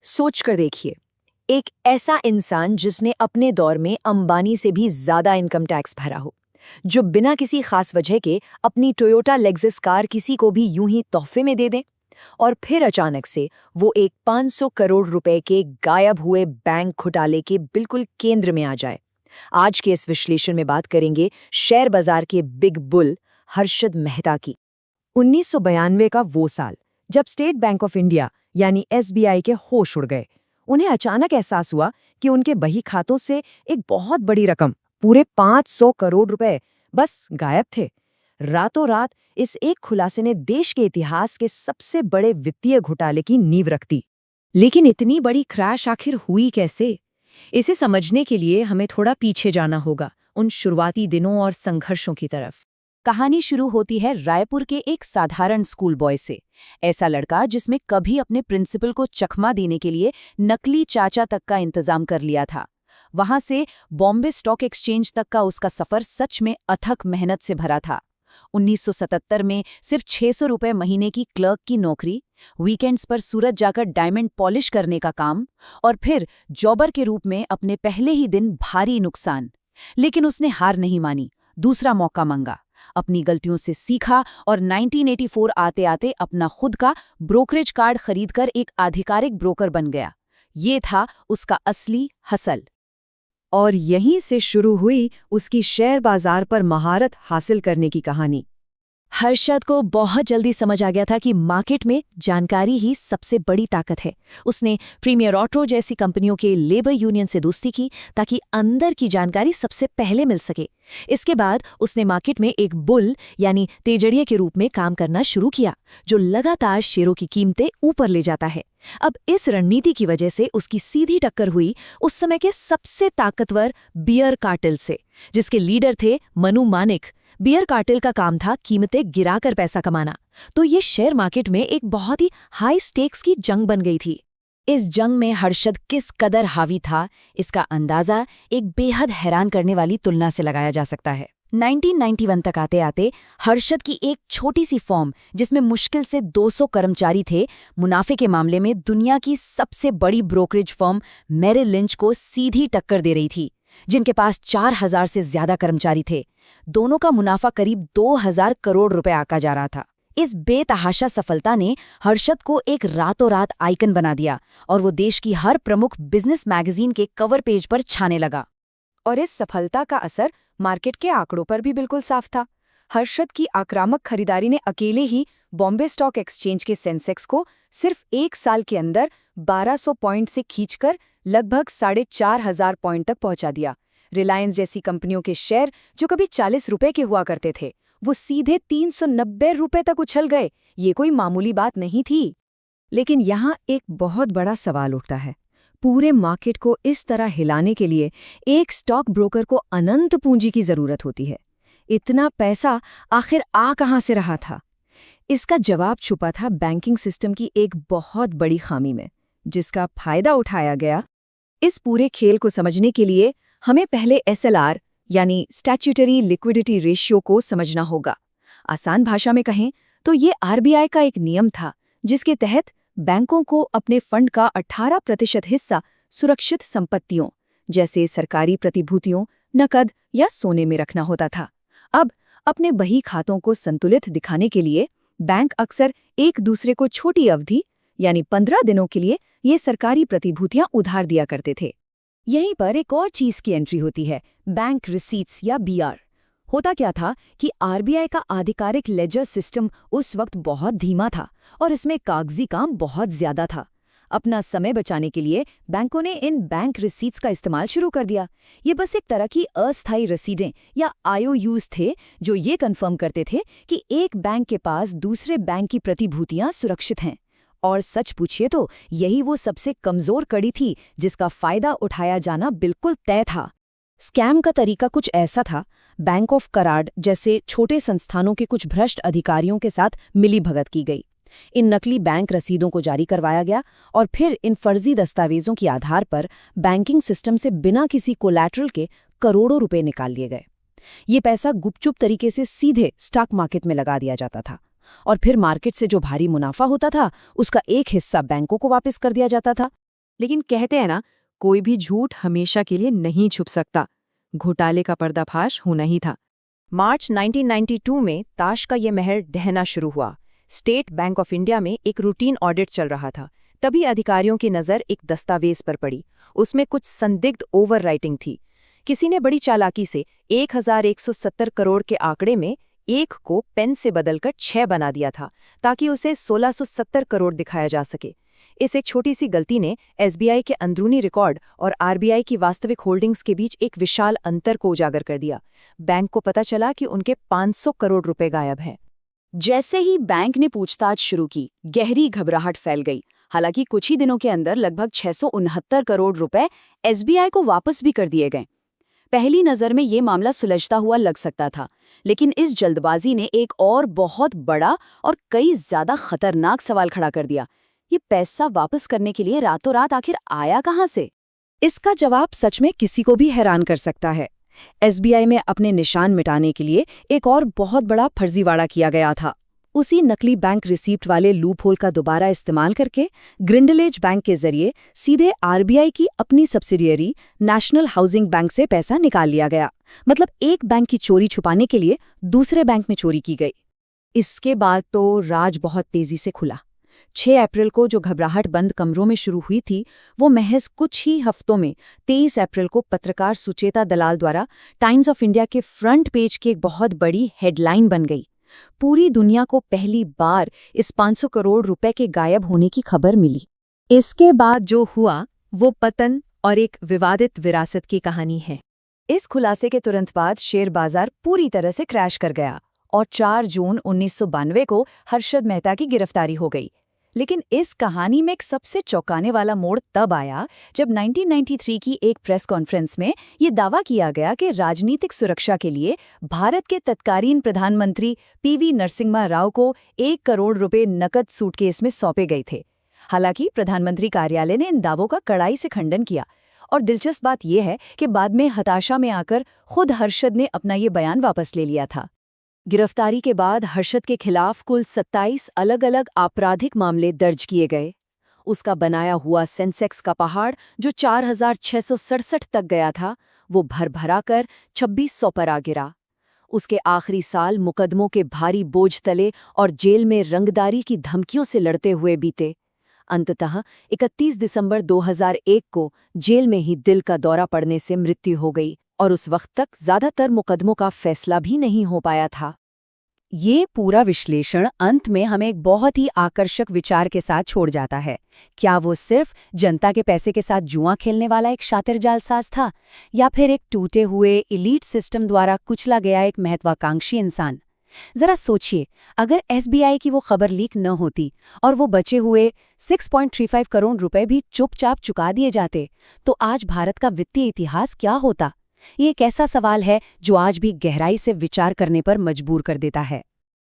सोच कर देखिए, एक ऐसा इंसान जिसने अपने दौर में अंबानी से भी ज्यादा इनकम टैक्स भरा हो, जो बिना किसी खास वजह के अपनी टोयोटा लेक्सस कार किसी को भी यूं ही तोहफे में दे दें, और फिर अचानक से वो एक 500 करोड़ रुपए के गायब हुए बैंक घोटाले के बिल्कुल केंद्र में आ जाए। आज के इस विश्लेषण में बात करेंगे शेयर बाजार के बिग बुल हर्षद मेहता की। 1992 का वो साल, जब स्टेट बैंक ऑफ इंडिया यानी एसबीआई के होश उड़ गए। उन्हें अचानक एहसास हुआ कि उनके बही खातों से एक बहुत बड़ी रकम, पूरे 500 करोड़ रुपए, बस गायब थे। रातों रात इस एक खुलासे ने देश के इतिहास के सबसे बड़े वित्तीय घोटाले की नींव रख दी। लेकिन इतनी बड़ी क्रैश आखिर हुई कैसे? इसे समझने के लिए हमें थोड़ा पीछे जाना होगा, उन शुरुआती दिनों और संघर्षों की तरफ। कहानी शुरू होती है रायपुर के एक साधारण स्कूल बॉय से। ऐसा लड़का जिसमें कभी अपने प्रिंसिपल को चकमा देने के लिए नकली चाचा तक का इंतजाम कर लिया था। वहां से बॉम्बे स्टॉक एक्सचेंज तक का उसका सफर सच में अथक मेहनत से भरा था। 1977 में सिर्फ 600 रुपए महीने की क्लर्क की नौकरी, वीकेंड्स पर सूरत जाकर डायमंड पॉलिश करने का काम, और फिर जॉबर के रूप में अपने पहले ही दिन भारी नुकसान। लेकिन उसने हार नहीं मानी, दूसरा मौका मांगा, अपनी गलतियों से सीखा और 1984 आते आते अपना खुद का ब्रोकरेज कार्ड खरीदकर एक आधिकारिक ब्रोकर बन गया। ये था उसका असली हसल। और यहीं से शुरू हुई उसकी शेयर बाजार पर महारत हासिल करने की कहानी। हर्षद को बहुत जल्दी समझ आ गया था कि मार्केट में जानकारी ही सबसे बड़ी ताकत है। उसने प्रीमियर ऑटो जैसी कंपनियों के लेबर यूनियन से दोस्ती की ताकि अंदर की जानकारी सबसे पहले मिल सके। इसके बाद उसने मार्केट में एक बुल यानी तेजड़िए के रूप में काम करना शुरू किया, जो लगातार शेयरों की कीमतें ऊपर ले जाता है। अब इस रणनीति की वजह से उसकी सीधी टक्कर हुई उस समय के सबसे ताकतवर बियर कार्टेल से, जिसके लीडर थे मनु मानिक। बियर कार्टेल का काम था कीमतें गिराकर पैसा कमाना। तो ये शेयर मार्केट में एक बहुत ही हाई स्टेक्स की जंग बन गई थी। इस जंग में हर्षद किस कदर हावी था, इसका अंदाजा एक बेहद हैरान करने वाली तुलना से लगाया जा सकता है। 1991 तक आते आते हर्षद की एक छोटी सी फर्म, जिसमें मुश्किल से 200 कर्मचारी थे, मुनाफे के मामले में दुनिया की सबसे बड़ी ब्रोकरेज फर्म मेरिल लिंच को सीधी टक्कर दे रही थी, जिनके पास 4000 से ज्यादा कर्मचारी थे। दोनों का मुनाफा करीब 2000 करोड़ रुपए आका जा रहा था। इस बेतहाशा सफलता ने हर्षद को एक रातों रात आइकन बना दिया और वो देश की हर प्रमुख बिजनेस मैगजीन के कवर पेज पर छाने लगा। और इस सफलता का असर मार्केट के आंकड़ों पर भी बिल्कुल साफ था। हर्षद की आक्रामक खरीदारी ने अकेले ही बॉम्बे स्टॉक एक्सचेंज के सेंसेक्स को सिर्फ एक साल के अंदर 1200 पॉइंट से खींचकर लगभग 4500 पॉइंट तक पहुंचा दिया। रिलायंस जैसी कंपनियों के शेयर, जो कभी 40 रुपए के हुआ करते थे, वो सीधे 390 रुपए तक उछल गए। ये कोई मामूली बात नहीं थी। लेकिन यहाँ एक बहुत बड़ा सवाल उठता है। पूरे मार्केट को इस तरह हिलाने के लिए एक स्टॉक ब्रोकर को अनंत पूंजी की जरूरत होती है। इतना पैसा आखिर आ कहां से रहा था? इसका जवाब छुपा था बैंकिंग सिस्टम की एक बहुत बड़ी खामी में, जिसका फायदा उठाया गया। इस पूरे खेल को समझने के लिए हमें पहले एसएलआर यानी स्टैट्यूटरी लिक्विडिटी रेशियो को समझना होगा। आसान भाषा में कहें तो ये आरबीआई का एक नियम था, जिसके तहत बैंकों को अपने फंड का 18% हिस्सा सुरक्षित संपत्तियों जैसे सरकारी प्रतिभूतियों, नकद या सोने में रखना होता था। अब अपने बही खातों को संतुलित दिखाने के लिए बैंक अक्सर एक दूसरे को छोटी अवधि यानी 15 दिनों के लिए ये सरकारी प्रतिभूतियां उधार दिया करते थे। यहीं पर एक और चीज की एंट्री होती है, बैंक रिसीट्स या बीआर। होता क्या था कि आरबीआई का आधिकारिक लेजर सिस्टम उस वक्त बहुत धीमा था और इसमें कागजी काम बहुत ज्यादा था। अपना समय बचाने के लिए बैंकों ने इन बैंक रिसीट्स का इस्तेमाल शुरू कर दिया। ये बस एक तरह की अस्थायी रसीदें या आईओयूज थे, जो ये कन्फर्म करते थे कि एक बैंक के पास दूसरे बैंक की प्रतिभूतियां सुरक्षित हैं। और सच पूछिए तो यही वो सबसे कमजोर कड़ी थी, जिसका फायदा उठाया जाना बिल्कुल तय था। स्कैम का तरीका कुछ ऐसा था, बैंक ऑफ कराड़ जैसे छोटे संस्थानों के कुछ भ्रष्ट अधिकारियों के साथ मिलीभगत की गई। इन नकली बैंक रसीदों को जारी करवाया गया और फिर इन फर्जी दस्तावेजों के आधार पर बैंकिंग सिस्टम से बिना किसी कोलैटरल के करोड़ों रुपए निकाल लिए गए। ये पैसा गुपचुप तरीके से सीधे स्टॉक मार्केट में लगा दिया जाता था और फिर मार्केट से जो भारी मुनाफा होता था, उसका एक हिस्सा बैंकों को वापस कर दिया जाता था। लेकिन कहते हैं ना, कोई भी झूठ हमेशा के लिए नहीं छुप सकता। घोटाले का पर्दाफाश होना ही था। मार्च 1992 में ताश का ये महल ढहना शुरू हुआ। स्टेट बैंक ऑफ इंडिया में एक रूटीन ऑडिट चल रहा था। तभी अधिकारियों की नज़र एक दस्तावेज पर पड़ी। उसमें कुछ संदिग्ध ओवरराइटिंग थी। किसी ने बड़ी चालाकी से 1170 करोड़ के आंकड़े में 1 को पेन से बदलकर 6 बना दिया था, ताकि उसे 1670 करोड़ दिखाया जा सके। इस एक छोटी सी गलती ने एसबीआई के अंदरूनी रिकॉर्ड और आरबीआई की वास्तविक होल्डिंग्स के बीच एक विशाल अंतर को उजागर कर दिया। बैंक को पता चला कि उनके 500 करोड़ रुपए गायब हैं। जैसे ही बैंक ने पूछताछ शुरू की, गहरी घबराहट फैल गई। हालांकि कुछ ही दिनों के अंदर लगभग 669 करोड़ रुपए एसबीआई को वापस भी कर दिए गए। पहली नज़र में ये मामला सुलझता हुआ लग सकता था, लेकिन इस जल्दबाजी ने एक और बहुत बड़ा और कई ज्यादा खतरनाक सवाल खड़ा कर दिया। ये पैसा वापस करने के लिए रातों रात आखिर आया कहाँ से? इसका जवाब सच में किसी को भी हैरान कर सकता है। एसबीआई में अपने निशान मिटाने के लिए एक और बहुत बड़ा फर्जीवाड़ा किया गया था। उसी नकली बैंक रिसीप्ट वाले लूपहोल का दोबारा इस्तेमाल करके ग्रिंडलेज बैंक के जरिए सीधे आरबीआई की अपनी सब्सिडियरी नेशनल हाउसिंग बैंक से पैसा निकाल लिया गया। मतलब एक बैंक की चोरी छुपाने के लिए दूसरे बैंक में चोरी की गई। इसके बाद तो राज बहुत तेजी से खुला। 6 अप्रैल को जो घबराहट बंद कमरों में शुरू हुई थी, वो महज कुछ ही हफ्तों में 23 अप्रैल को पत्रकार सुचेता दलाल द्वारा टाइम्स ऑफ इंडिया के फ्रंट पेज की एक बहुत बड़ी हेडलाइन बन गई। पूरी दुनिया को पहली बार इस 500 करोड़ रुपए के गायब होने की खबर मिली। इसके बाद जो हुआ वो पतन और एक विवादित विरासत की कहानी है। इस खुलासे के तुरंत बाद शेयर बाजार पूरी तरह से क्रैश कर गया और 4 जून 1992 को हर्षद मेहता की गिरफ्तारी हो गई। लेकिन इस कहानी में एक सबसे चौंकाने वाला मोड़ तब आया जब 1993 की एक प्रेस कॉन्फ्रेंस में ये दावा किया गया कि राजनीतिक सुरक्षा के लिए भारत के तत्कालीन प्रधानमंत्री पीवी नरसिम्हा राव को 1 करोड़ रुपए नकद सूटकेस में सौंपे गए थे। हालांकि प्रधानमंत्री कार्यालय ने इन दावों का कड़ाई से खंडन किया और दिलचस्प बात यह है कि बाद में हताशा में आकर खुद हर्षद ने अपना ये बयान वापस ले लिया था। गिरफ्तारी के बाद हर्षद के खिलाफ कुल 27 अलग-अलग आपराधिक मामले दर्ज किए गए। उसका बनाया हुआ सेंसेक्स का पहाड़ जो 4667 तक गया था, वो भर-भरा कर 2600 पर आ गिरा। उसके आखिरी साल मुकदमों के भारी बोझ तले और जेल में रंगदारी की धमकियों से लड़ते हुए बीते। अंततः 31 दिसंबर 2001 को जेल में ही दिल का दौरा पड़ने से मृत्यु हो गई और उस वक्त तक ज्यादातर मुकदमों का फैसला भी नहीं हो पाया था। ये पूरा विश्लेषण अंत में हमें एक बहुत ही आकर्षक विचार के साथ छोड़ जाता है। क्या वो सिर्फ जनता के पैसे के साथ जुआ खेलने वाला एक शातिर जालसाज था, या फिर एक टूटे हुए इलीट सिस्टम द्वारा कुचला गया एक महत्वाकांक्षी इंसान? जरा सोचिए, अगर एसबीआई की वो खबर लीक न होती और वो बचे हुए 6.35 करोड़ रुपए भी चुपचाप चुका दिए जाते, तो आज भारत का वित्तीय इतिहास क्या होता? ये एक ऐसा सवाल है जो आज भी गहराई से विचार करने पर मजबूर कर देता है।